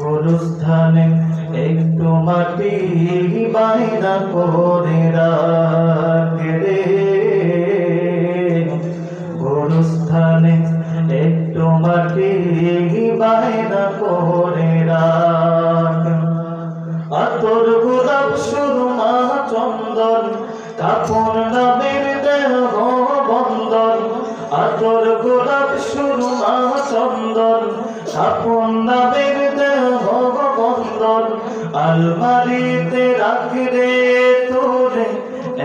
গুরুস্থানে একটু মাটি বাইনা করে রাখে রে, গুরুস্থানে একটু মাটি বাইনা করে রাখ। আতর গোলাপ সুরমা চন্দন কাপড় নামের দেহ বন্দন, আতর গোলাপ সুরমা চন্দন কাপড় নামের দেহ বন্দন, আলমারিতে রাখি রে তোরে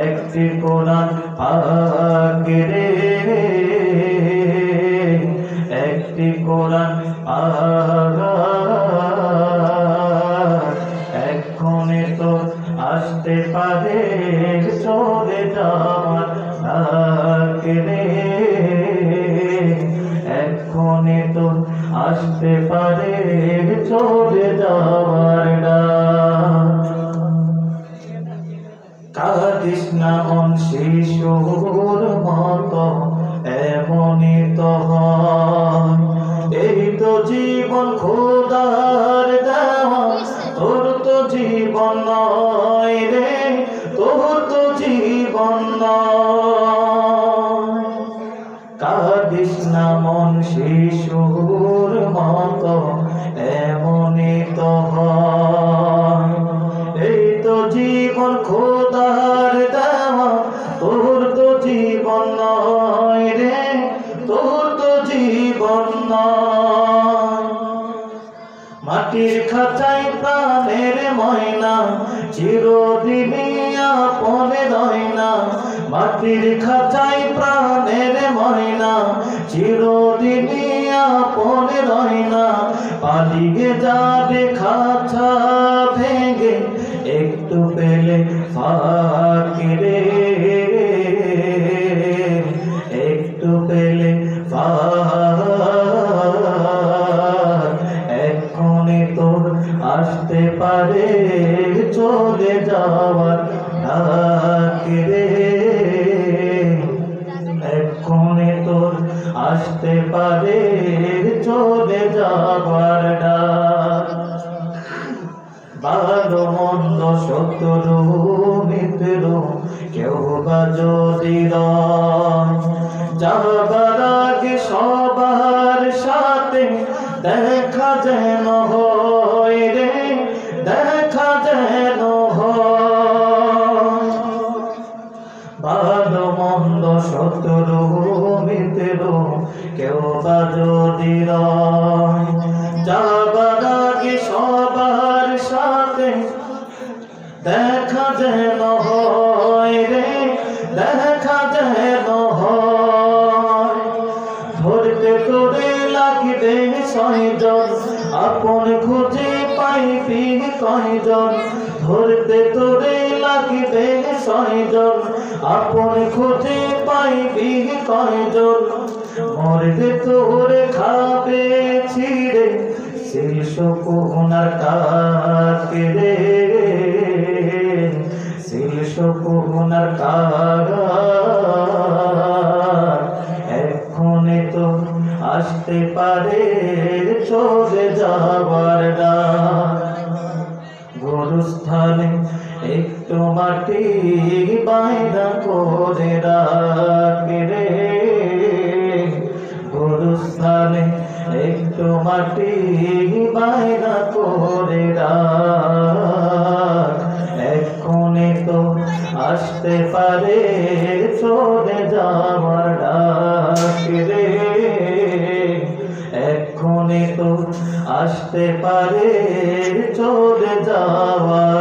একটি কোরআন পাক রে, একটি কোরআন পাক। এক্ষণে তো আসতে পারে চলে যাওয়ার ডাক রে, এক্ষণে তো আসতে পারে চলে যাওয়ার ডাক। কাঁদিস না মন শিশুর মতো, এমনই তো হয়, এই তো জীবন খোদার দেওয়া, তোর তো জীবন নয় রে, তোর তো জীবন নয়। কাঁদিস না মন শিশুর মতো, এমনই তো হয়, এই তো জীবন খোদার দেওয়া, তোর তো জীবন নয় রে, তোর তো জীবন নয়। মাটির খাঁচায় প্রাণের ময়না চিরদিনই আপনে রয় না, মাটির খাঁচায় প্রাণের ময়না চিরদিনই আপনে রয় না, পালিয়ে যাবে খাঁচা ভেঙে একটু পেলে ফাঁকি রে, একটু পেলে এক্ষণে তোর আসতে পারে চলে যাওয়ার ডাক রে, এক্ষণে তোর আসতে পারে চলে যাওয়ার ডাক। ভালো মন্দ শত্রু মিত্র কেউ বা যদি রয়, যাবার আগে সবার সাথে দেখা যেন হয় রে, দেখা যেন হয়। ভালো মন্দ শত্রু মিত্র কেউ বা যদি রয়, যাবার আগে সবার সাথে দেখা যেন হয় রে, দেখা যেন হয়। ধরতে তোরে লাগিবে ছয়জন, আপন খুঁজে পাইবি কয়জন, ধরতে তোরে লাগিবে ছয়জন, আপন খুঁজে পাইবি কয়জন, মরতে তোরে খাবে ছিড়ে শিলশ কোনার কাক রে, শিলশ কোনার কাক। এক্ষণে তো আসতে পারে চলে যাবার ডাক। গুরুস্থানে একটু মাটি বাইনা করে রাখে রে, গুরুস্থানে একটু মাটি বাইনা করে রাখ। এক্ষণে তো আসতে পারে চলে যাওয়ার ডাক রে, এক্ষণে তো আসতে পারে চলে যাওয়ার